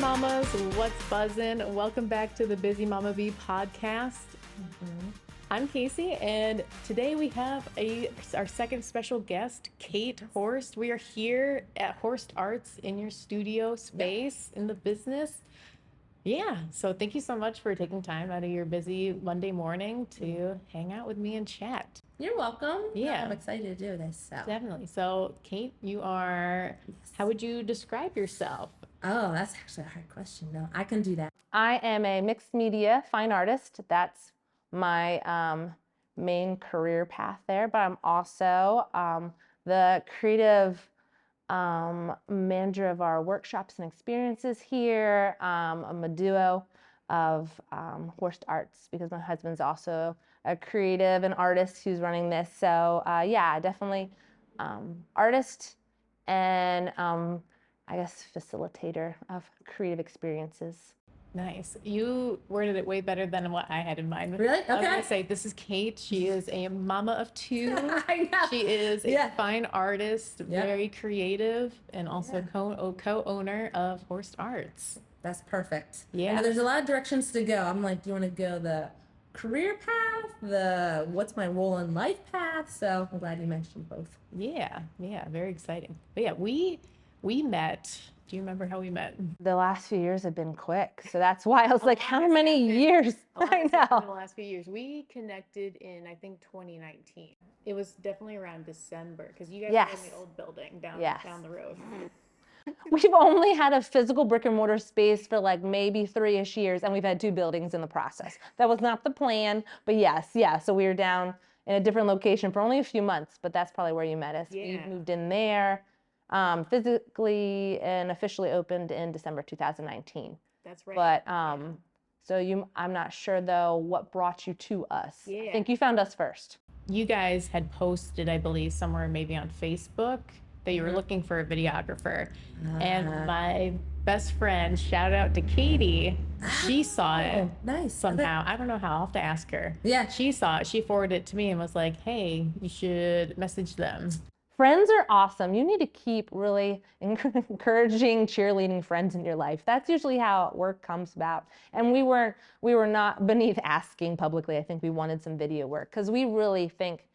Mamas, what's buzzin'? Welcome back to the Busy Mama Bee podcast. I'm Casey, and today we have our second special guest, Kate Horst. We are here at Horst Arts in your studio space in the business. Yeah, so thank you so much for taking time out of your busy Monday morning to hang out with me and chat. You're welcome. Yeah. I'm excited to do this. So. Definitely. So, Kate, you are, how would you describe yourself? Oh, that's actually a hard question. No, I can do that. I am a mixed media fine artist. That's my main career path there, but I'm also the creative manager of our workshops and experiences here. I'm a duo of Horst Arts because my husband's also a creative and artist who's running this. So yeah, definitely artist and I guess facilitator of creative experiences. Nice. You worded it way better than what I had in mind. Really? I was Okay. going to say, this is Kate. She is a mama of two. I know. She is a fine artist, very creative, and also co-owner of Horst Arts. That's perfect. Yeah. And there's a lot of directions to go. I'm like, do you want to go the career path, the what's my role in life path? So I'm glad you mentioned both. Yeah, very exciting. But yeah, we met. Do you remember how we met? The last few years have been quick, so that's why I was like, how many years? I In know. the last few years, we connected in, I think, 2019. It was definitely around December because you guys were in the old building down the road. We've only had a physical brick and mortar space for like maybe 3-ish years, and we've had 2 buildings in the process. That was not the plan, but yes. So we were down in a different location for only a few months, but that's probably where you met us. Yeah. We moved in there physically and officially opened in December 2019. That's right. But so I'm not sure though what brought you to us. Yeah. I think you found us first. You guys had posted, I believe, somewhere maybe on Facebook that you were looking for a videographer. And my best friend, shout out to Katie, she saw it somehow. I don't know how, I'll have to ask her. Yeah. She saw it, she forwarded it to me and was like, hey, you should message them. Friends are awesome. You need to keep really encouraging, cheerleading friends in your life. That's usually how work comes about. And we were not beneath asking publicly. I think we wanted some video work because we really think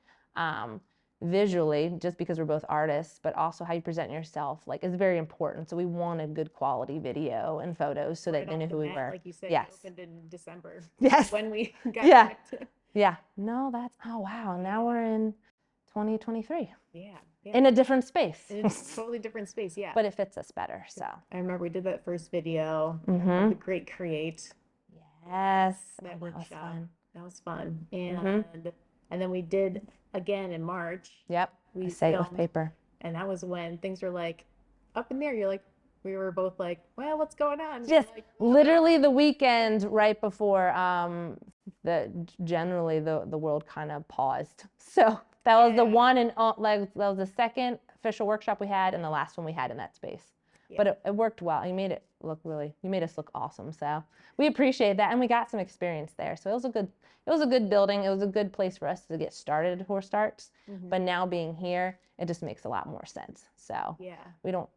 visually, just because we're both artists, but also how you present yourself, like, is very important. So we wanted good quality video and photos so that they knew who we were. Like you said, you opened in December. Yes. When we got connected. Yeah. No, that's, oh wow. Now we're in 2023. Yeah. In a different space. In a totally different space, yeah. But it fits us better, so. I remember we did that first video, the Great Create. Yes. That was workshop. fun. That was fun. And then we did again in March. Yep. We Say it with filmed, paper. and that was when things were like up in there. You're like, we were both like, well, what's going on? Yes, like, literally the weekend right before generally the world kind of paused. So that was the one and like that was the second official workshop we had and the last one we had in that space. Yeah. But it worked well. You made us look awesome. So we appreciate that, and we got some experience there. So it was a good building. It was a good place for us to get started at Horst Arts. But now being here, it just makes a lot more sense. So we don't.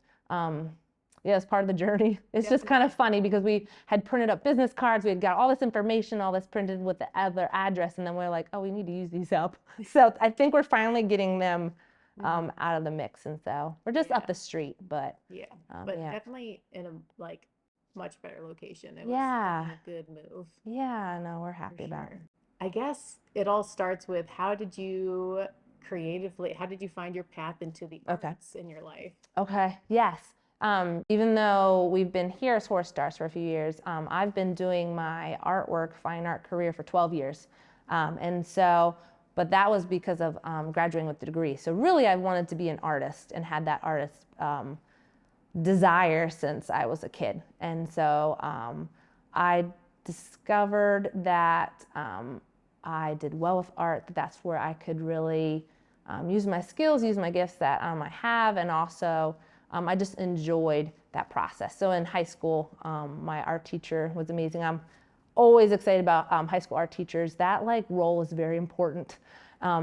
It's part of the journey. It's just kind of funny because we had printed up business cards. We had got all this information, all this printed with the other address, and then we're like, oh, we need to use these up. So I think we're finally getting them out of the mix, and so we're just up the street, but definitely in a like much better location. It was a good move. Yeah, no, we're happy about it. I guess it all starts with how did you find your path into the arts in your life? Okay. Yes. Even though we've been here as Horst Arts for a few years, I've been doing my artwork, fine art career for 12 years. But that was because of graduating with the degree. So really I wanted to be an artist and had that artist desire since I was a kid. And so I discovered that I did well with art, that's where I could really use my skills, use my gifts that I have, and also I just enjoyed that process. So in high school, my art teacher was amazing. I'm always excited about high school art teachers. That role is very important.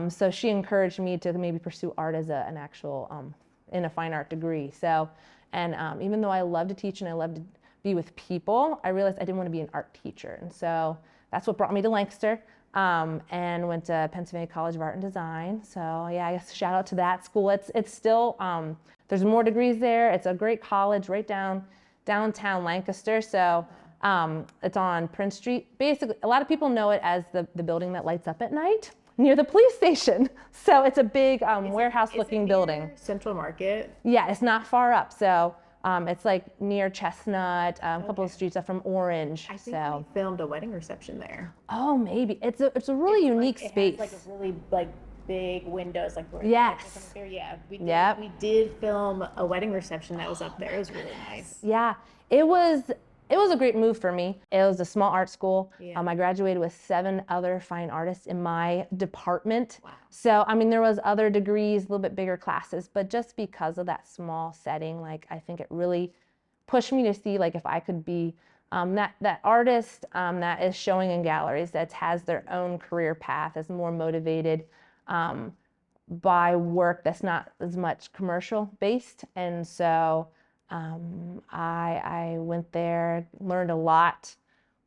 So she encouraged me to maybe pursue art as an actual, in a fine art degree. So, and even though I love to teach and I love to be with people, I realized I didn't want to be an art teacher. And so that's what brought me to Lancaster, and went to Pennsylvania College of Art and Design. So yeah, I guess shout out to that school. It's still, there's more degrees there. It's a great college right downtown Lancaster. So it's on Prince Street. Basically, a lot of people know it as the building that lights up at night near the police station. So it's a big warehouse-looking building. Central Market? Yeah, it's not far up. So it's like near Chestnut, a couple of streets up from Orange. I think we filmed a wedding reception there. Oh, maybe. It's a really unique space. It has like a really big windows, like yes. There. Yeah, we did film a wedding reception that was up there. It was really nice. Yeah, it was a great move for me. It was a small art school. Yeah. I graduated with 7 other fine artists in my department. Wow. So, I mean, there was other degrees, a little bit bigger classes, but just because of that small setting, like, I think it really pushed me to see, like, if I could be that artist that is showing in galleries, that has their own career path, is more motivated by work that's not as much commercial based. And so I went there, learned a lot,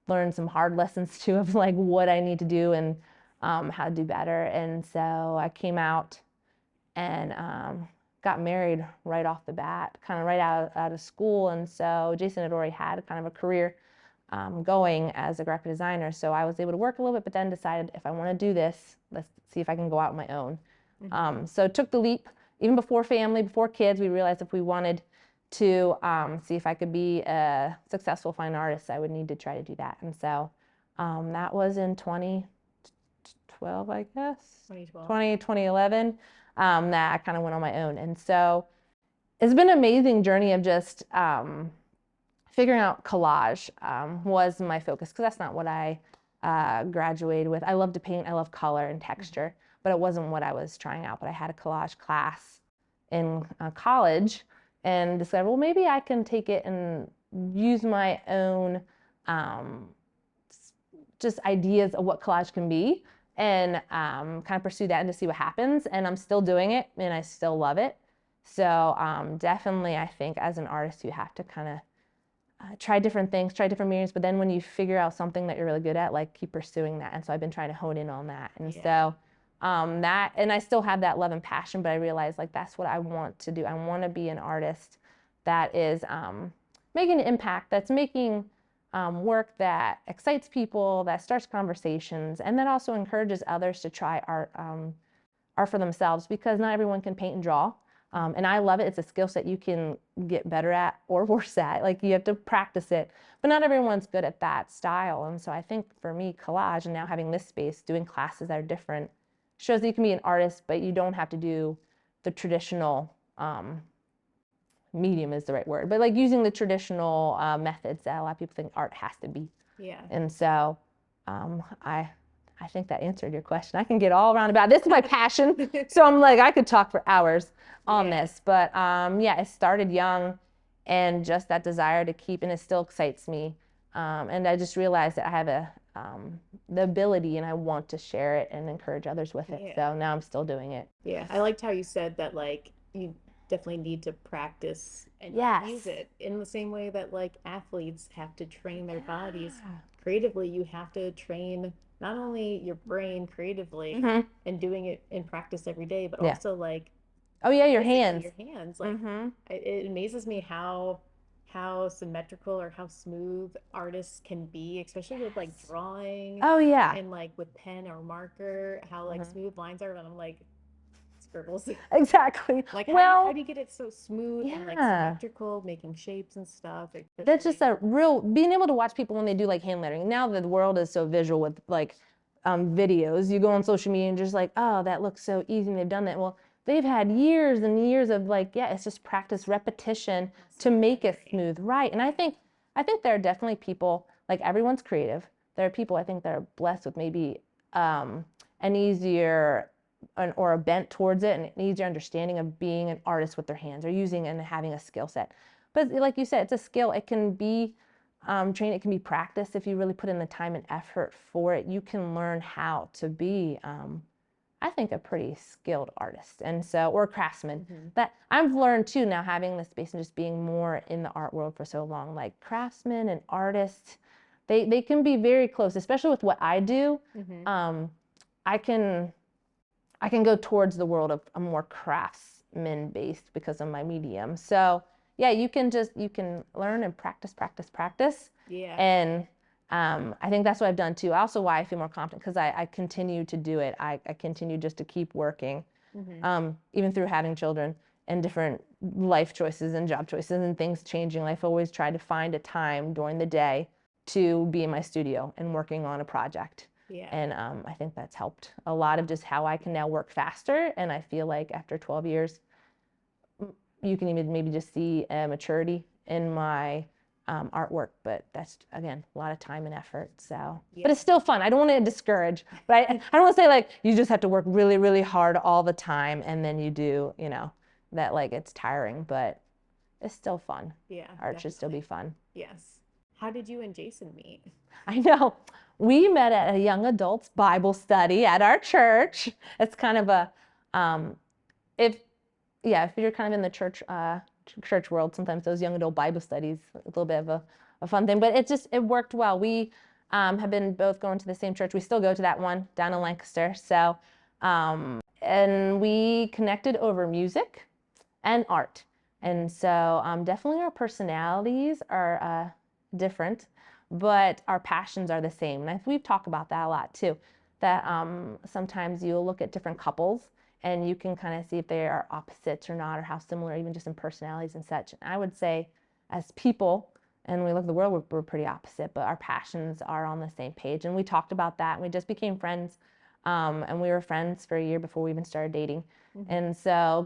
learned some hard lessons too of like what I need to do and how to do better. And so I came out and got married right off the bat, kind of right out of school. And so Jason had already had kind of a career going as a graphic designer. So I was able to work a little bit, but then decided if I want to do this, let's see if I can go out on my own. Mm-hmm. So took the leap. Even before family, before kids, we realized if we wanted to see if I could be a successful fine artist, I would need to try to do that. And so that was in 2012, I guess. 2011, that I kind of went on my own. And so it's been an amazing journey of just figuring out collage was my focus, because that's not what I graduated with. I love to paint, I love color and texture, but it wasn't what I was trying out. But I had a collage class in college and decided, well, maybe I can take it and use my own just ideas of what collage can be, and kind of pursue that and to see what happens. And I'm still doing it, and I still love it. So definitely, I think as an artist, you have to kind of try different things, try different mediums, but then when you figure out something that you're really good at, like, keep pursuing that. And so I've been trying to hone in on that. And so that, and I still have that love and passion, but I realized, like, that's what I want to do. I want to be an artist that is making an impact, that's making work that excites people, that starts conversations, and that also encourages others to try art for themselves, because not everyone can paint and draw. And I love it. It's a skill set you can get better at or worse at. Like, you have to practice it, but not everyone's good at that style. And so I think for me, collage, and now having this space, doing classes that are different, shows that you can be an artist, but you don't have to do the traditional, medium is the right word, but like using the traditional methods that a lot of people think art has to be. Yeah. And so I think that answered your question. I can get all around about it. This is my passion. So I'm like, I could talk for hours on this, but yeah, it started young, and just that desire to keep, and it still excites me. And I just realized that I have the ability, and I want to share it and encourage others with it. So now I'm still doing it. Yeah. I liked how you said that, like, you definitely need to practice and use it in the same way that, like, athletes have to train their bodies creatively. You have to train not only your brain creatively and doing it in practice every day, but also, like, your hands. Like, it amazes me how symmetrical or how smooth artists can be, especially with, like, drawing. And, like, with pen or marker, how, like, smooth lines are. And I'm like, scribbles. Exactly. Like, how do you get it so smooth and, like, symmetrical, making shapes and stuff? That's just a real, being able to watch people when they do, like, hand lettering. Now that the world is so visual with, like, videos, you go on social media and just like, oh, that looks so easy, and they've done that. Well, they've had years and years of, like, it's just practice, repetition to make it smooth. Right. And I think there are definitely people, like, everyone's creative. There are people, I think, that are blessed with maybe an easier or a bent towards it, and an easier understanding of being an artist with their hands, or using and having a skill set. But like you said, it's a skill. It can be trained. It can be practiced. If you really put in the time and effort for it, you can learn how to be, I think, a pretty skilled artist, and so, or craftsman. That I've learned too now, having this space and just being more in the art world for so long. Like craftsmen and artists, they can be very close, especially with what I do. I can go towards the world of a more craftsman based because of my medium. So yeah, you can learn and practice. Yeah. And I think that's what I've done too. Also why I feel more confident, because I continue to do it. I continue just to keep working, even through having children and different life choices and job choices and things changing. I've always tried to find a time during the day to be in my studio and working on a project. Yeah. And I think that's helped a lot of just how I can now work faster. And I feel like after 12 years, you can even maybe just see a maturity in my artwork. But that's, again, a lot of time and effort. So, but it's still fun. I don't want to discourage, but I don't want to say like you just have to work really, really hard all the time and then you do, that, like, it's tiring, but it's still fun. Yeah. Art should still be fun. Yes. How did you and Jason meet? I know. We met at a young adults Bible study at our church. It's kind of a, if you're kind of in the church world, sometimes those young adult Bible studies, a little bit of a fun thing, but it worked well. We have been both going to the same church. We still go to that one down in Lancaster. So, and we connected over music and art. And so definitely our personalities are different, but our passions are the same. And we've talked about that a lot too, that sometimes you'll look at different couples and you can kind of see if they are opposites or not, or how similar, even just in personalities and such. And I would say as people, and we look at the world, we're pretty opposite, but our passions are on the same page. And we talked about that, and we just became friends. And we were friends for a year before we even started dating. And so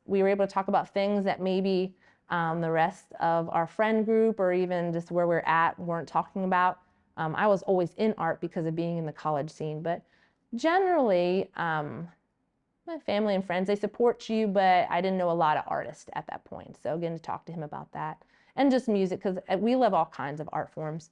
we were able to talk about things that maybe the rest of our friend group or even just where we're at weren't talking about. I was always in art because of being in the college scene, but generally, my family and friends, they support you, but I didn't know a lot of artists at that point. So again, to talk to him about that and just music, because we love all kinds of art forms.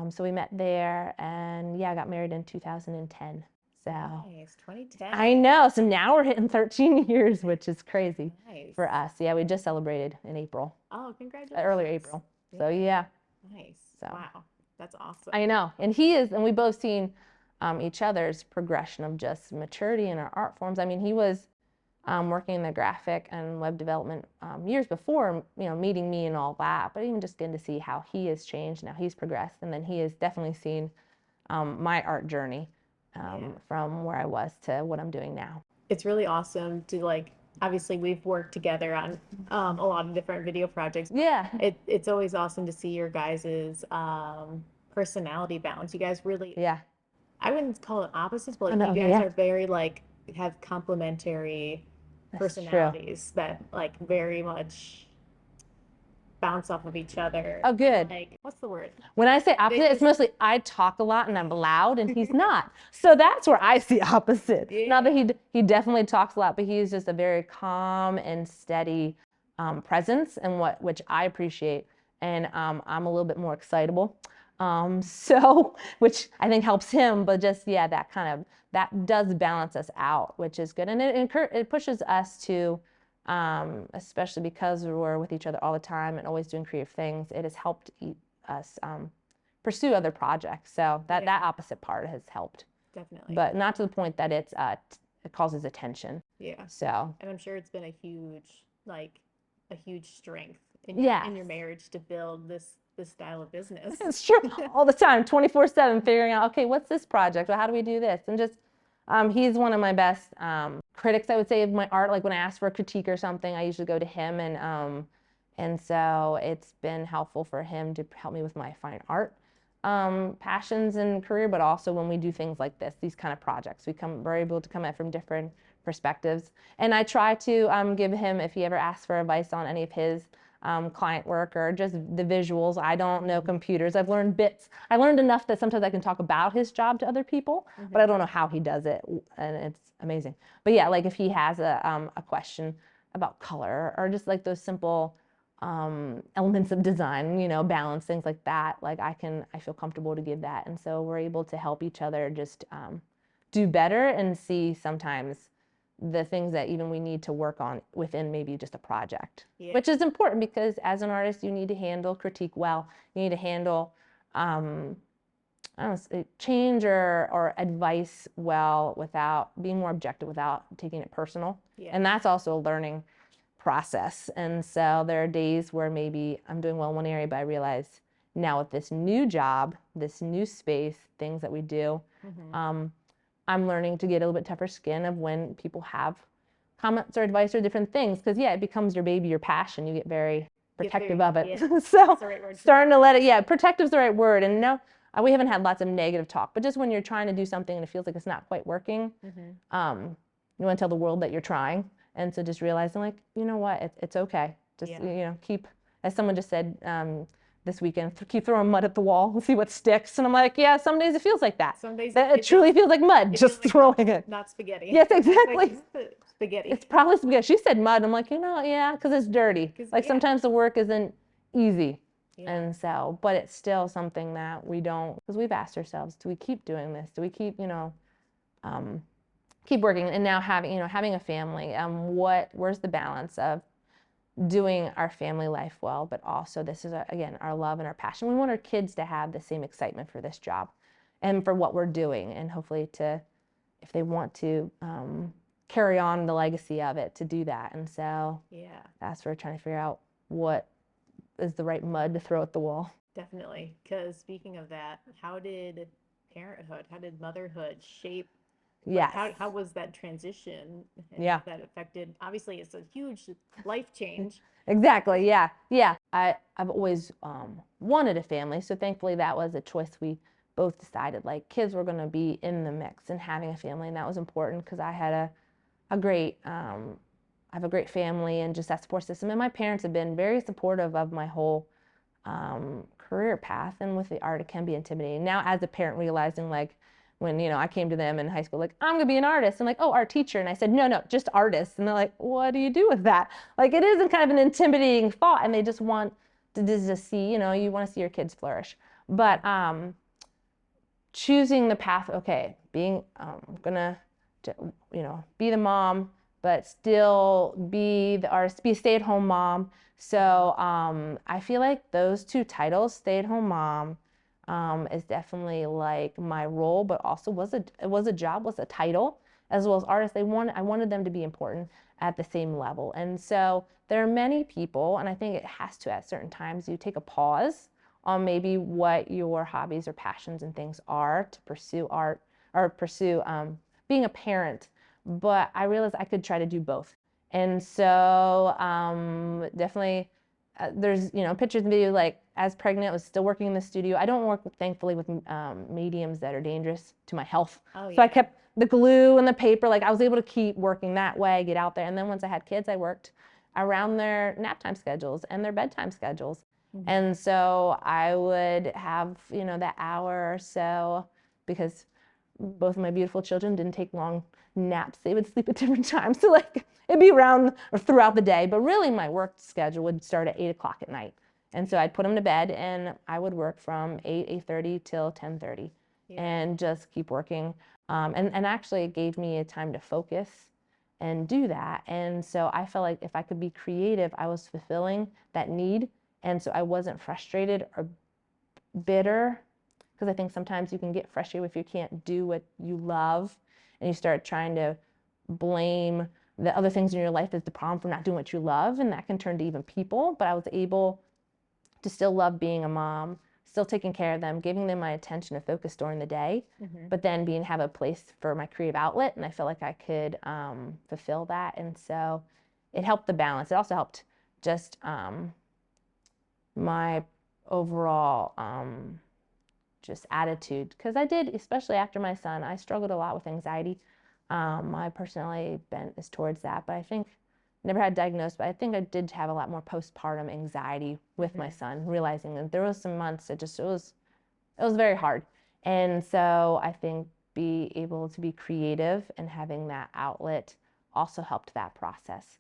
So we met there, and I got married in 2010. So nice, 2010. I know. So now we're hitting 13 years, which is crazy for us. Yeah, we just celebrated in April. Oh, congratulations. Earlier April. So yeah. Nice. So. Wow, that's awesome. I know. And we both seen each other's progression of just maturity in our art forms. I mean, he was working in the graphic and web development years before, meeting me and all that, but even just getting to see how he has changed, now he's progressed, and then he has definitely seen my art journey. From where I was to what I'm doing now. It's really awesome to obviously we've worked together on a lot of different video projects. Yeah. It's always awesome to see your guys' personality balance. You guys really, I wouldn't call it opposites, but you guys are very have complementary personalities that very much bounce off of each other. Oh, good. What's the word? When I say opposite, it's mostly I talk a lot and I'm loud and he's not. So that's where I see opposite. Yeah. Not that he definitely talks a lot, but he's just a very calm and steady presence, and which I appreciate. And I'm a little bit more excitable. So, which I think helps him, but just, that does balance us out, which is good. And it pushes us to, especially because we're with each other all the time and always doing creative things, it has helped us pursue other projects. So that opposite part has helped. Definitely. But not to the point that it causes attention. Yeah. So. And I'm sure it's been a huge strength in your marriage to build this style of business. It's true. All the time, 24/7, figuring out, okay, what's this project? Well, how do we do this? And just, he's one of my best critics, I would say, of my art. Like when I ask for a critique or something, I usually go to him, and so it's been helpful for him to help me with my fine art passions and career, but also when we do things like this, these kind of projects, we're able to come at from different perspectives. And I try to give him, if he ever asks for advice on any of his client work or just the visuals. I don't know computers. I've learned bits. I learned enough that sometimes I can talk about his job to other people, but I don't know how he does it, and it's amazing. But yeah, if he has a question about color or just those simple elements of design, balance, things like that, I feel comfortable to give that. And so we're able to help each other just do better and see sometimes the things that even we need to work on within maybe just a project, which is important because as an artist, you need to handle critique well. You need to handle I don't know, change or advice well without being more objective, without taking it personal. And that's also a learning process. And so there are days where maybe I'm doing well in one area, but I realize now with this new job, this new space, things that we do, I'm learning to get a little bit tougher skin of when people have comments or advice or different things. Because it becomes your baby, your passion. You get very protective of it. So starting to let it, protective's the right word. And no, we haven't had lots of negative talk, but just when you're trying to do something and it feels like it's not quite working, you want to tell the world that you're trying. And so just realizing, like, you know what, it's okay. Just, keep, as someone just said this weekend, keep throwing mud at the wall and see what sticks. And I'm like, yeah, some days it feels like that. Some days it truly feels like mud, just throwing it. Not spaghetti. Yes, exactly. Like spaghetti. It's probably spaghetti. She said mud. I'm like, because it's dirty. Like sometimes the work isn't easy. And so, but it's still something that we don't, because we've asked ourselves, do we keep doing this? Do we keep, keep working? And now having a family, where's the balance of doing our family life well, but also this is, again, our love and our passion. We want our kids to have the same excitement for this job and for what we're doing, and hopefully if they want to carry on the legacy of it, to do that. And so that's where we're trying to figure out what is the right mud to throw at the wall. Definitely. Because speaking of that, how did parenthood, how did motherhood shape? How was that transition? And that affected, obviously it's a huge life change. Exactly. Yeah. I've always wanted a family. So thankfully that was a choice we both decided, like, kids were going to be in the mix and having a family. And that was important because I had a great, I have a great family and just that support system. And my parents have been very supportive of my whole career path. And with the art, it can be intimidating. Now, as a parent, realizing, like, when, I came to them in high school, like, I'm going to be an artist. I'm like, oh, art teacher. And I said, no, just artist. And they're like, what do you do with that? Like, it isn't kind of an intimidating thought. And they just want to just see, you want to see your kids flourish. But choosing the path, being, going to, be the mom, but still be the artist, be a stay-at-home mom. So I feel like those two titles, stay-at-home mom, is definitely like my role, but also was a job, was a title, as well as artist. I wanted them to be important at the same level. And so there are many people, and I think it has to, at certain times, you take a pause on maybe what your hobbies or passions and things are to pursue art or pursue being a parent. But I realized I could try to do both. And so definitely there's, pictures and videos, like as pregnant, I was still working in the studio. I don't work, thankfully, with mediums that are dangerous to my health. So I kept the glue and the paper, like I was able to keep working that way, get out there. And then once I had kids, I worked around their nap time schedules and their bedtime schedules. And so I would have, that hour or so, because both of my beautiful children didn't take long naps. They would sleep at different times. So like it'd be around or throughout the day, but really my work schedule would start at 8 o'clock at night. And so I'd put them to bed and I would work from 8:30 till 10:30 and just keep working. And actually it gave me a time to focus and do that. And so I felt like if I could be creative, I was fulfilling that need. And so I wasn't frustrated or bitter, because I think sometimes you can get frustrated if you can't do what you love and you start trying to blame the other things in your life as the problem for not doing what you love, and that can turn to even people. But I was able to still love being a mom, still taking care of them, giving them my attention and focus during the day, but then have a place for my creative outlet, and I felt like I could fulfill that. And so it helped the balance. It also helped just my overall just attitude, because I did, especially after my son, I struggled a lot with anxiety. My personality bent is towards that, but I think never had diagnosed, but I think I did have a lot more postpartum anxiety with my son, realizing that there was some months it was very hard. And so I think be able to be creative and having that outlet also helped that process.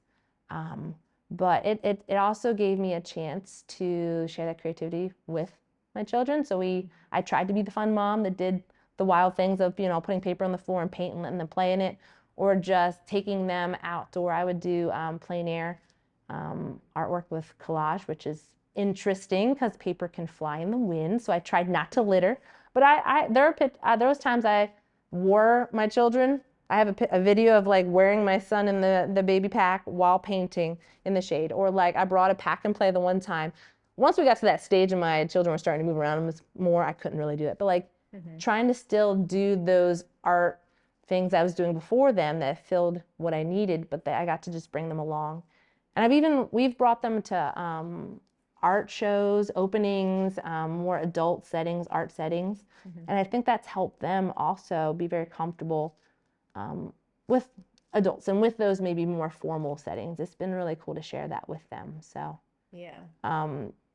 But it also gave me a chance to share that creativity with my children. So I tried to be the fun mom that did the wild things of, putting paper on the floor and paint and letting them play in it, or just taking them outdoor. I would do plein air artwork with collage, which is interesting because paper can fly in the wind. So I tried not to litter. But there was times I wore my children. I have a video of like wearing my son in the baby pack while painting in the shade. Or like I brought a pack and play the one time. Once we got to that stage and my children were starting to move around, it was more, I couldn't really do it. But like trying to still do those art things I was doing before them that filled what I needed, but that I got to just bring them along. And we've brought them to art shows, openings, more adult settings, art settings. And I think that's helped them also be very comfortable with adults and with those maybe more formal settings. It's been really cool to share that with them. So yeah,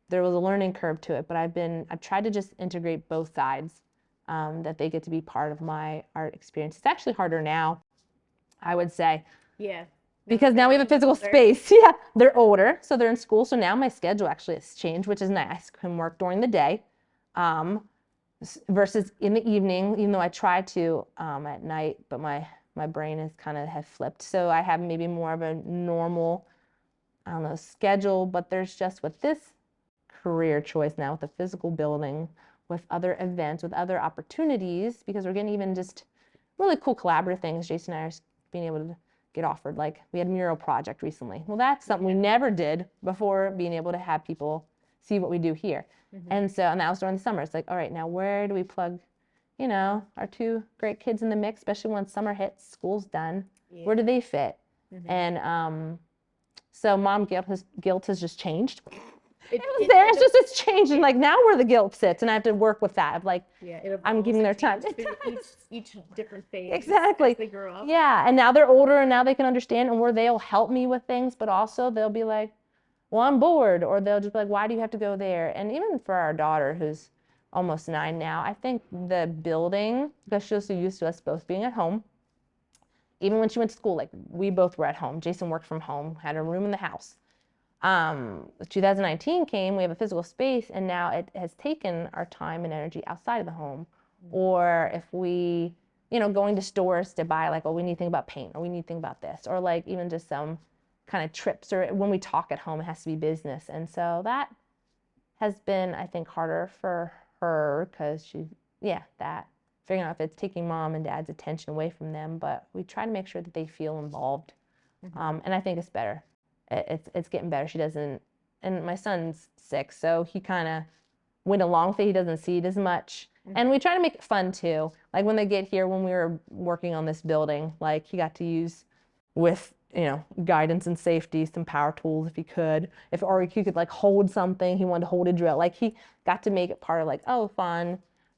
there was a learning curve to it, but I've tried to just integrate both sides, that they get to be part of my art experience. It's actually harder now, I would say. Yeah. Because now we have a physical space. Yeah, they're older, so they're in school. So now my schedule actually has changed, which is nice. I can work during the day versus in the evening, even though I try to at night, but my brain is kind of have flipped. So I have maybe more of a normal, I don't know, schedule, but there's just with this career choice now with the physical building, with other events, with other opportunities, because we're getting even just really cool collaborative things. Jason and I are being able to get offered. Like we had a mural project recently. Well, that's something we never did before, being able to have people see what we do here. And that was during the summer. It's like, all right, now where do we plug, our two great kids in the mix, especially when summer hits, school's done. Where do they fit? And so mom guilt has just changed. It's changing. Like now where the guilt sits, and I have to work with that. Of like, I'm giving their time. Each different phase. Exactly. As they grow up. Yeah, and now they're older, and now they can understand, and where they'll help me with things, but also they'll be like, well, I'm bored, or they'll just be like, why do you have to go there? And even for our daughter, who's almost 9 now, I think the building, because she's so used to us both being at home, even when she went to school, like we both were at home. Jason worked from home, had a room in the house. 2019 came, we have a physical space, and now it has taken our time and energy outside of the home. Or if we, going to stores to buy, like, oh, we need to think about paint, or we need to think about this, or like even just some kind of trips, or when we talk at home, it has to be business. And so that has been, I think, harder for her because that figuring out if it's taking mom and dad's attention away from them, but we try to make sure that they feel involved. And I think it's better. It's getting better. She doesn't, and my son's 6, so he kind of went along with it. He doesn't see it as much. And we try to make it fun too. Like when they get here, when we were working on this building, like he got to use with, guidance and safety, some power tools if he could. Or he could like hold something, he wanted to hold a drill. Like he got to make it part of like, oh, fun,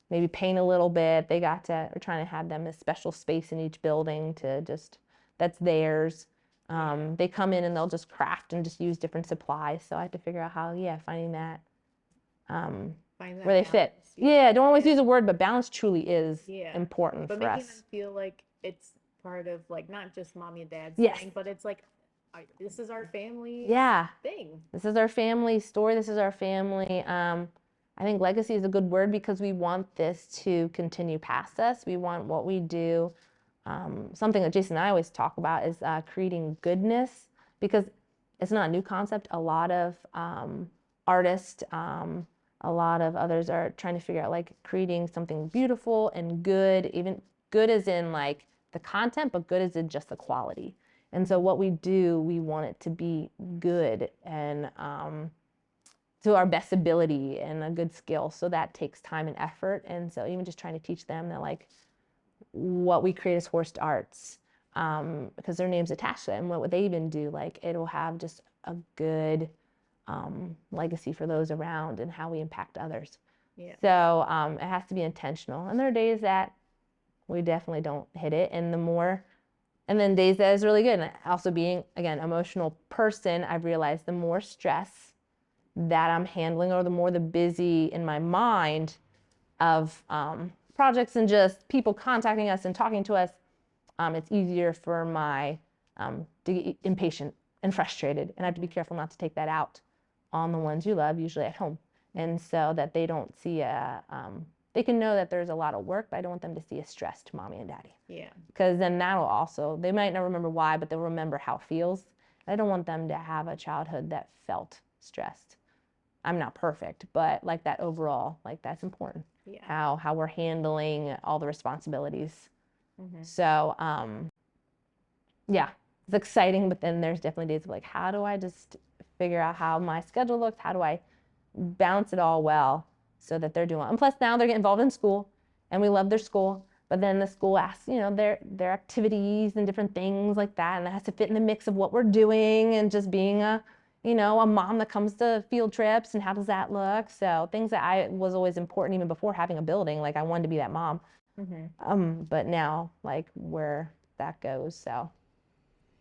maybe paint a little bit. We're trying to have them a special space in each building to just, that's theirs. They come in and they'll just craft and just use different supplies. So I have to figure out how, finding that, where they fit. I don't always use a word, but balance truly is important for us. But making them feel like it's part of like not just mommy and dad's thing, but it's like this is our family thing. This is our family story. This is our family. I think legacy is a good word because we want this to continue past us. We want what we do. Something that Jason and I always talk about is creating goodness, because it's not a new concept. A lot of artists, a lot of others are trying to figure out like creating something beautiful and good, even good as in like the content, but good as in just the quality. And so what we do, we want it to be good and to our best ability and a good skill. So that takes time and effort. And so even just trying to teach them that like what we create as Horst Arts, because their name's attached to it, and what they even do, like it'll have just a good legacy for those around and how we impact others. So it has to be intentional. And there are days that we definitely don't hit it, and then days that is really good. And also being, again, emotional person, I've realized the more stress that I'm handling, or the more the busy in my mind of projects and just people contacting us and talking to us, it's easier for my to get impatient and frustrated, and I have to be careful not to take that out on the ones you love, usually at home, and so that they don't see they they can know that there's a lot of work, but I don't want them to see a stressed mommy and daddy. Yeah. Because then that'll also, they might not remember why, but they'll remember how it feels. I don't want them to have a childhood that felt stressed. I'm not perfect, but like that overall, like that's important. Yeah. How we're handling all the responsibilities. Mm-hmm. So, yeah, it's exciting, but then there's definitely days of like, how do I just figure out how my schedule looks? How do I balance it all well so that they're doing well? And plus now they're getting involved in school and we love their school, but then the school asks, you know, their activities and different things like that. And that has to fit in the mix of what we're doing and just being a mom that comes to field trips and how does that look? So things that I was always important even before having a building, like I wanted to be that mom. Mm-hmm. But now like where that goes, so.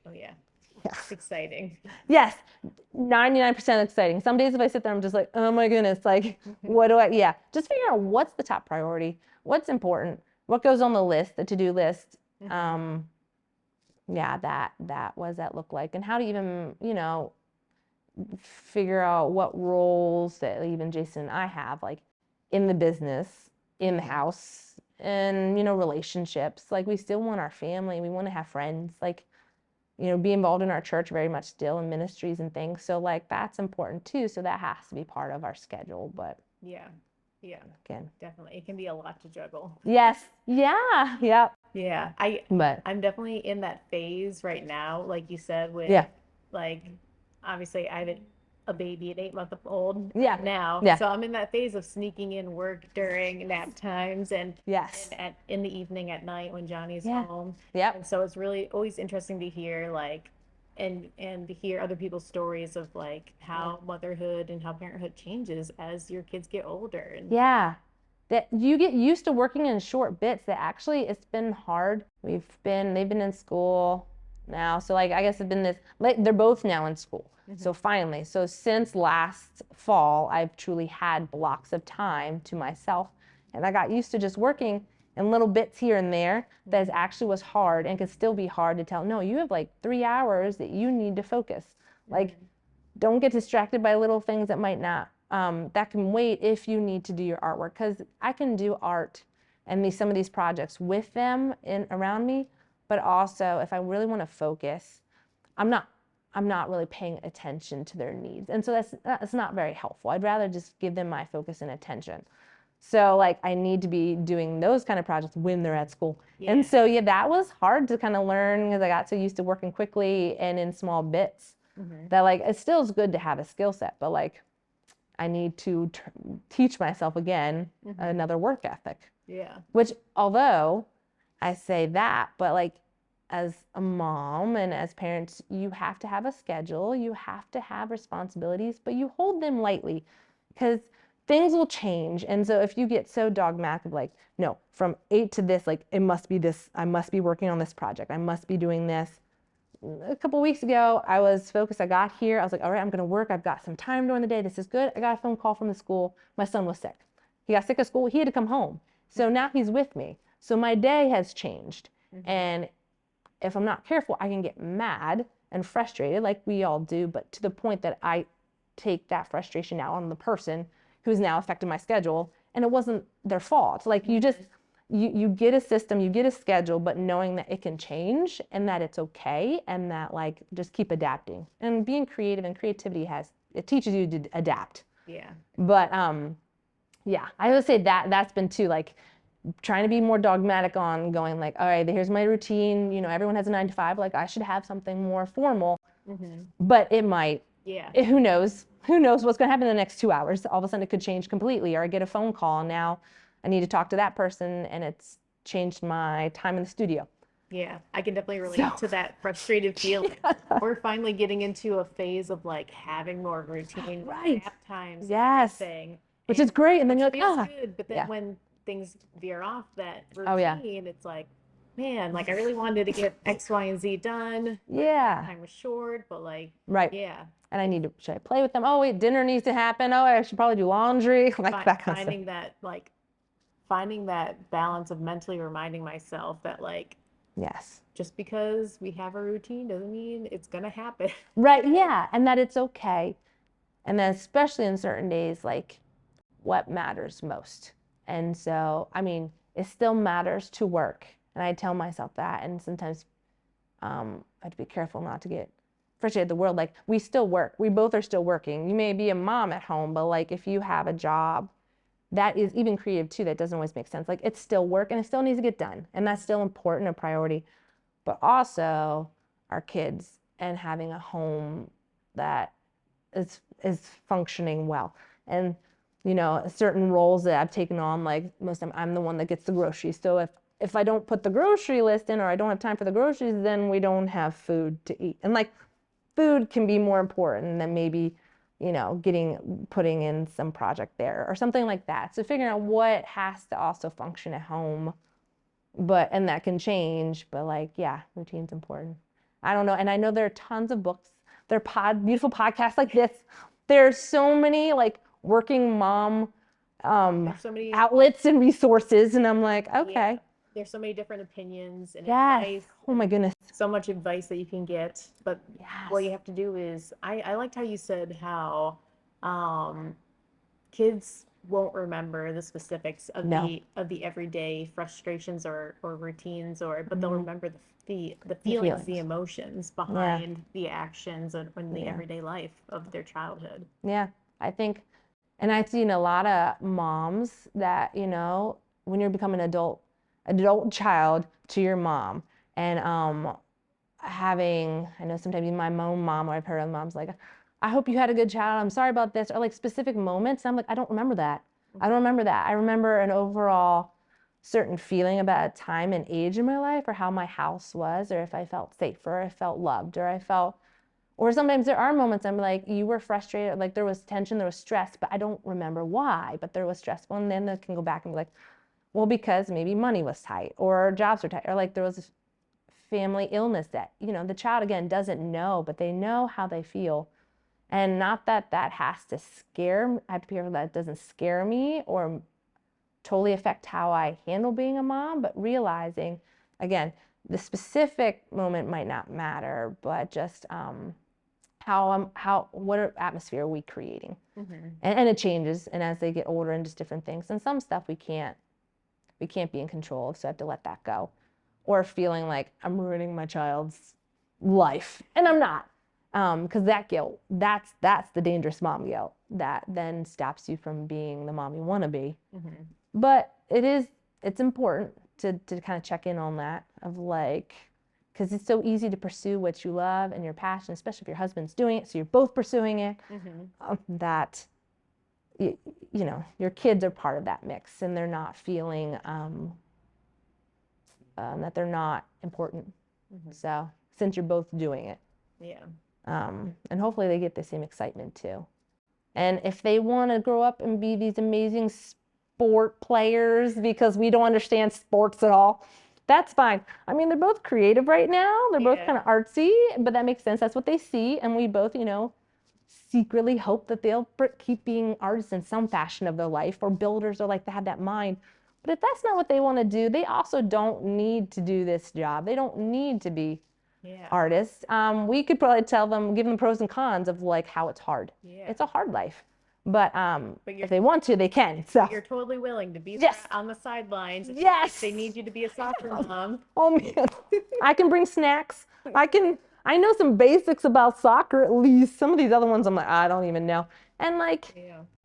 Oh yeah. It's exciting. Yes, 99% exciting. Some days if I sit there, I'm just like, oh my goodness, like what do I, just figure out what's the top priority, what's important, what goes on the list, the to-do list. Mm-hmm. That what does that look like? And how to even, figure out what roles that even Jason and I have, like in the business, in the house, and, relationships. Like we still want our family, we want to have friends, like, be involved in our church very much still in ministries and things. So like that's important too. So that has to be part of our schedule. But yeah, again, definitely, it can be a lot to juggle. Yes. Yeah. Yep. Yeah, I'm definitely in that phase right now, like you said, with like obviously I have a baby, an 8-month-old now. Yeah. So I'm in that phase of sneaking in work during nap times and Yes. and in the evening at night when Johnny's home. Yep. And so it's really always interesting to hear like and to hear other people's stories of like how motherhood and how parenthood changes as your kids get older. And that you get used to working in short bits that actually it's been hard. They've been in school now. So like I guess it's been this, like they're both now in school. So finally, since last fall, I've truly had blocks of time to myself, and I got used to just working in little bits here and there that actually was hard and could still be hard to tell, no, you have like 3 hours that you need to focus. Like don't get distracted by little things that might not, that can wait if you need to do your artwork, because I can do art and some of these projects with them around me, but also if I really want to focus, I'm not really paying attention to their needs. And so that's not very helpful. I'd rather just give them my focus and attention. So like I need to be doing those kind of projects when they're at school. And so that was hard to kind of learn because I got so used to working quickly and in small bits that like it still is good to have a skill set, but like I need to teach myself again another work ethic. Yeah. Which although I say that, but like as a mom and as parents, you have to have a schedule, you have to have responsibilities, but you hold them lightly because things will change. And so if you get so dogmatic of like, no, from 8 to this, like it must be this, I must be working on this project, I must be doing this. A couple of weeks ago, I was focused. I got here. I was like, all right, I'm going to work. I've got some time during the day. This is good. I got a phone call from the school. My son was sick. He got sick at school. He had to come home. So now he's with me. So my day has changed. And if I'm not careful, I can get mad and frustrated like we all do, but to the point that I take that frustration out on the person who's now affected my schedule. And it wasn't their fault. Like you just, you get a system, you get a schedule, but knowing that it can change and that it's okay and that like just keep adapting. And being creative and creativity it teaches you to adapt. Yeah. But I would say that's been too, like trying to be more dogmatic on going like, all right, here's my routine. Everyone has a 9 to 5. Like I should have something more formal, but it might. Yeah. Who knows? Who knows what's going to happen in the next 2 hours? All of a sudden it could change completely, or I get a phone call and now I need to talk to that person and it's changed my time in the studio. Yeah, I can definitely relate to that frustrated feeling. We're finally getting into a phase of like having more routine, nap times, everything, which is great. And then you're like, good. But then when things veer off that routine, it's like, man, like I really wanted to get X, Y, and Z done. Yeah. Time was short, but like, yeah. And I need to, should I play with them? Oh, wait, dinner needs to happen. Oh, I should probably do laundry. Like that kind of stuff. Finding that balance of mentally reminding myself that like, just because we have a routine doesn't mean it's going to happen. Right. Yeah. And that it's okay. And then especially in certain days, like what matters most. And so, I mean, it still matters to work. And I tell myself that. And sometimes I have to be careful not to get frustrated at the world. Like, we still work. We both are still working. You may be a mom at home, but like if you have a job that is even creative too, that doesn't always make sense. Like, it's still work and it still needs to get done. And that's still important, a priority. But also our kids and having a home that is functioning well. And you know, certain roles that I've taken on, like most of the time I'm the one that gets the groceries. So if I don't put the grocery list in, or I don't have time for the groceries, then we don't have food to eat. And like, food can be more important than maybe, you know, putting in some project there or something like that. So figuring out what has to also function at home, and that can change, but like, yeah, routine's important. I don't know. And I know there are tons of books, there are beautiful podcasts like this. There's so many like working mom so many outlets and resources. And I'm like, okay. Yeah. There's so many different opinions and Yes. advice. Oh my goodness. So much advice that you can get. But Yes. what you have to do is, I liked how you said how kids won't remember the specifics of the everyday frustrations or routines, but they'll remember the feelings, the emotions behind the actions in the everyday life of their childhood. Yeah, I think, and I've seen a lot of moms that, you know, when you're becoming an adult child to your mom, and I know sometimes even my own mom, or I've heard of moms like, I hope you had a good child, I'm sorry about this, or like specific moments. I'm like, I don't remember that. I don't remember that. I remember an overall certain feeling about a time and age in my life, or how my house was, or if I felt safe, or I felt loved, or sometimes there are moments I'm like, you were frustrated, like there was tension, there was stress, but I don't remember why, but there was stressful. And then I can go back and be like, well, because maybe money was tight, or jobs were tight, or like there was family illness that, you know, the child again doesn't know, but they know how they feel. And not that has to I have to be careful that it doesn't scare me or totally affect how I handle being a mom, but realizing, again, the specific moment might not matter, but just what atmosphere are we creating? And it changes, and as they get older, and just different things. And some stuff we can't be in control of, so I have to let that go. Or feeling like I'm ruining my child's life, and I'm not. Because that guilt, that's the dangerous mom guilt that then stops you from being the mom you want to be. But it's important to kind of check in on that, of like, because it's so easy to pursue what you love and your passion, especially if your husband's doing it, so you're both pursuing it, that you know, your kids are part of that mix, and they're not feeling that they're not important. So since you're both doing it. Yeah. And hopefully they get the same excitement too. And if they want to grow up and be these amazing sport players because we don't understand sports at all, that's fine. I mean, they're both creative right now. They're both kind of artsy, but that makes sense. That's what they see. And we both, you know, secretly hope that they'll keep being artists in some fashion of their life, or builders, or like they have that mind. But if that's not what they want to do, they also don't need to do this job. They don't need to be artists. We could probably give them pros and cons of like how it's hard. It's a hard life, but if they want to, they can. So you're totally willing to be on the sidelines. Yes, they need you to be a soccer mom. Oh man, I can bring snacks. I know some basics about soccer, at least. Some of these other ones I'm like, I don't even know. And like,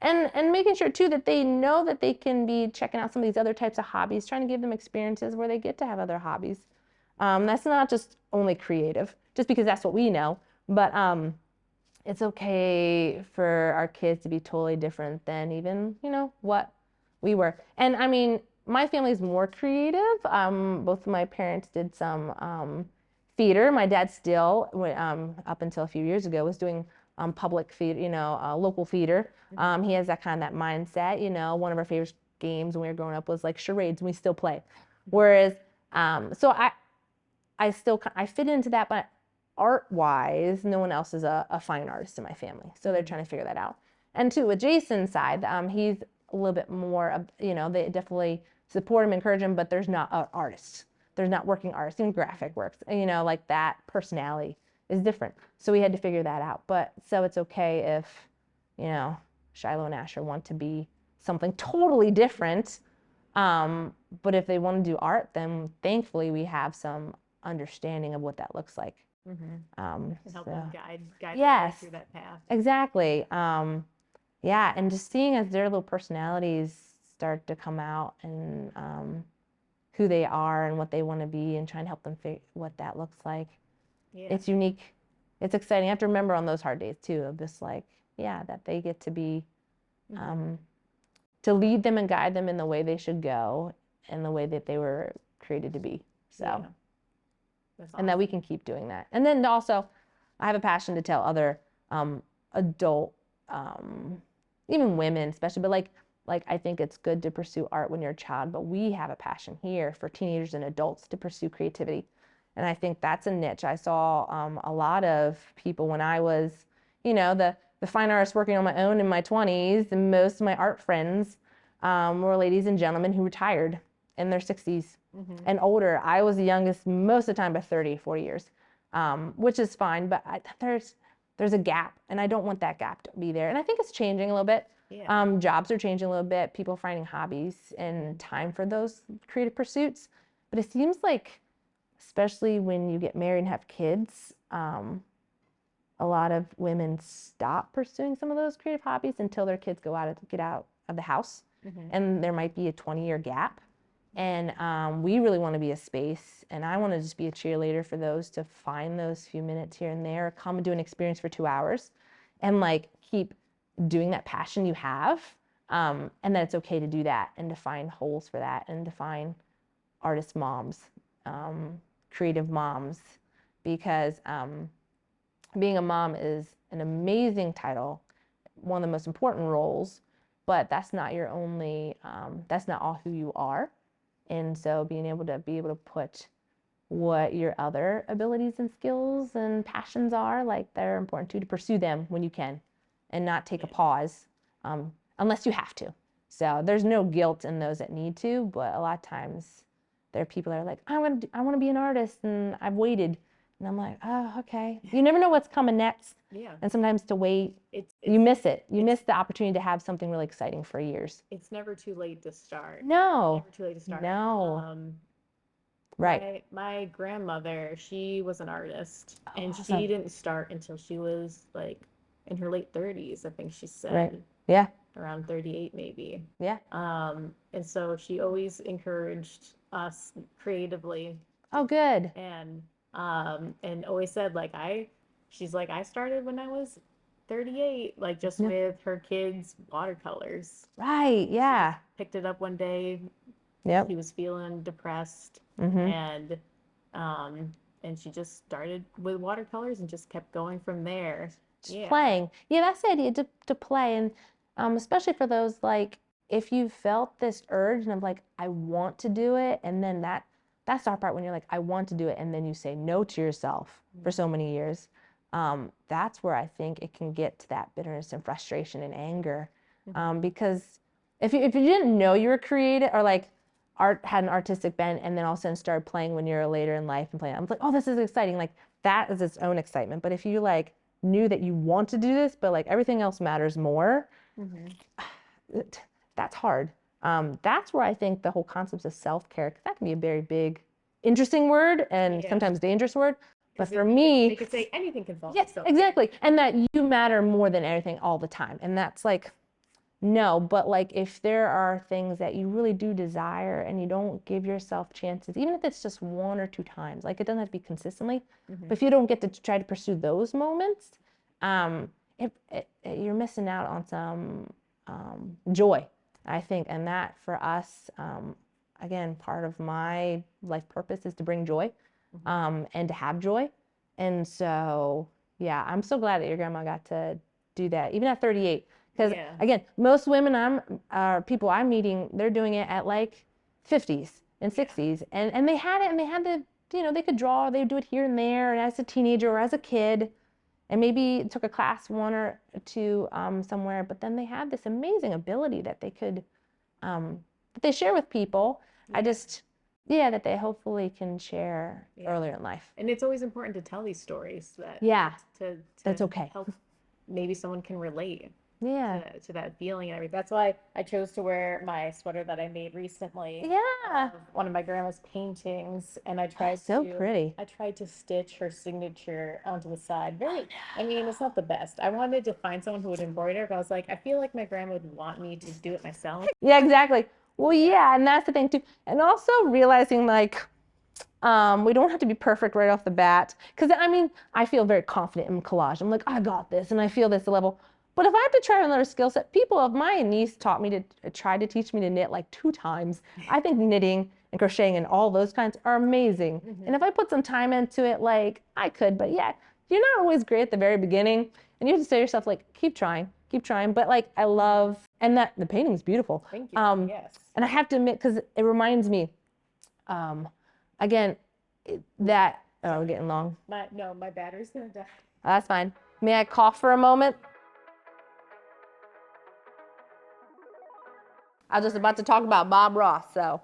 and making sure too that they know that they can be checking out some of these other types of hobbies, trying to give them experiences where they get to have other hobbies. That's not just only creative, just because that's what we know, but it's okay for our kids to be totally different than even, you know, what we were. And I mean, my family's more creative. Both of my parents did some theater. My dad still, up until a few years ago, was doing public theater, you know, local theater. He has that mindset. You know, one of our favorite games when we were growing up was like charades, and we still play. Whereas, so I fit into that, but art-wise, no one else is a fine artist in my family. So they're trying to figure that out. And too, with Jason's side, he's a little bit more, you know, they definitely support him, encourage him, but there's not an artist. There's not working artists in graphic works. You know, like that personality is different. So we had to figure that out. But so it's okay if, you know, Shiloh and Asher want to be something totally different, But if they want to do art, then thankfully we have some understanding of what that looks like. And help them guide their way Yes, through that path. exactly. Yeah, and just seeing as their little personalities start to come out and who they are and what they want to be, and trying to help them figure what that looks like. Yeah. It's unique. It's exciting. I have to remember on those hard days too, of just like, yeah, that they get to be, to lead them and guide them in the way they should go and the way that they were created to be. So, Yeah. That's awesome. and that we can keep doing that. And then also, I have a passion to tell other adult, even women especially, but like I think it's good to pursue art when you're a child, but we have a passion here for teenagers and adults to pursue creativity. And I think that's a niche. I saw a lot of people when I was, the fine artist working on my own in my 20s, and most of my art friends were ladies and gentlemen who retired in their 60s and older. I was the youngest most of the time by 30, 40 years, which is fine, but there's a gap, and I don't want that gap to be there. And I think it's changing a little bit. Yeah. Jobs are changing a little bit, people finding hobbies and time for those creative pursuits. But it seems like, especially when you get married and have kids, a lot of women stop pursuing some of those creative hobbies until their kids get out of the house. And there might be a 20-year gap. And we really want to be a space, and I want to just be a cheerleader for those to find those few minutes here and there, come and do an experience for 2 hours, and like keep doing that passion you have, and that it's okay to do that, and to find holes for that, and to find artist moms, creative moms, because being a mom is an amazing title, one of the most important roles, but that's not your only, that's not all who you are. And so being able to put what your other abilities and skills and passions are, like they're important too, to pursue them when you can, and not take a pause, unless you have to. So there's no guilt in those that need to, but a lot of times there are people that are like, I want to be an artist, and I've waited. And I'm like, oh, okay. You never know what's coming next. Yeah. And sometimes to wait, you miss it. You miss the opportunity to have something really exciting for years. It's never too late to start. No. Never too late to start. No. Right. My grandmother, she was an artist, and Awesome. she didn't start until she was like in her late 30s, I think she said. Right. Yeah. Around 38 maybe. Yeah. And so she always encouraged us creatively. Oh, good. And always said she's like, I started when I was 38, like just with her kids' watercolors. Right. Yeah. Picked it up one day. Yep. She was feeling depressed, and she just started with watercolors and just kept going from there. Just playing. Yeah, that's the idea, to play. And especially for those, like, if you felt this urge and I'm like, I want to do it, and then that's our part, when you're like, I want to do it, and then you say no to yourself for so many years. That's where I think it can get to that bitterness and frustration and anger, because if you didn't know you were creative, or like art had an artistic bent, and then all of a sudden started playing when you're later in life and playing, I'm like, oh, this is exciting. Like, that is its own excitement. But if you like knew that you want to do this, but like everything else matters more, that's hard. That's where I think the whole concept of self-care, because that can be a very big, interesting word, and sometimes dangerous word. But for me, they could say anything can fall. Yes, exactly. And that you matter more than anything all the time. And that's like, no, but like if there are things that you really do desire and you don't give yourself chances, even if it's just 1 or 2 times, like it doesn't have to be consistently, but if you don't get to try to pursue those moments, you're missing out on some joy, I think. And that for us, again, part of my life purpose is to bring joy, and to have joy. And so, yeah, I'm so glad that your grandma got to do that, even at 38. Because again, most women people I'm meeting, they're doing it at like 50s and 60s, and they had it, and they had the, they could draw, they would do it here and there, and as a teenager or as a kid, and maybe took a class 1 or 2 somewhere, but then they had this amazing ability that they could, that they share with people. That they hopefully can share earlier in life. And it's always important to tell these stories that that's okay. Help, maybe someone can relate. Yeah. to that feeling and everything. That's why I chose to wear my sweater that I made recently. Yeah. One of my grandma's paintings, and I tried So to pretty. I tried to stitch her signature onto the side. Very, I mean, it's not the best. I wanted to find someone who would embroider, but I was like, I feel like my grandma would want me to do it myself. Yeah, exactly. Well, yeah, and that's the thing too. And also realizing like we don't have to be perfect right off the bat. Because I mean, I feel very confident in collage. I'm like, I got this, and I feel this level. But if I have to try another skill set, my niece taught me to try to teach me to knit like 2 times. I think knitting and crocheting and all those kinds are amazing. And if I put some time into it, like I could, but yeah, you're not always great at the very beginning. And you have to say to yourself, like, keep trying. But like, I love, and that the painting is beautiful. Thank you. Yes. And I have to admit, because it reminds me, again, that, oh, we're getting long. My battery's gonna die. That's fine. May I cough for a moment? I was just about to talk about Bob Ross, so.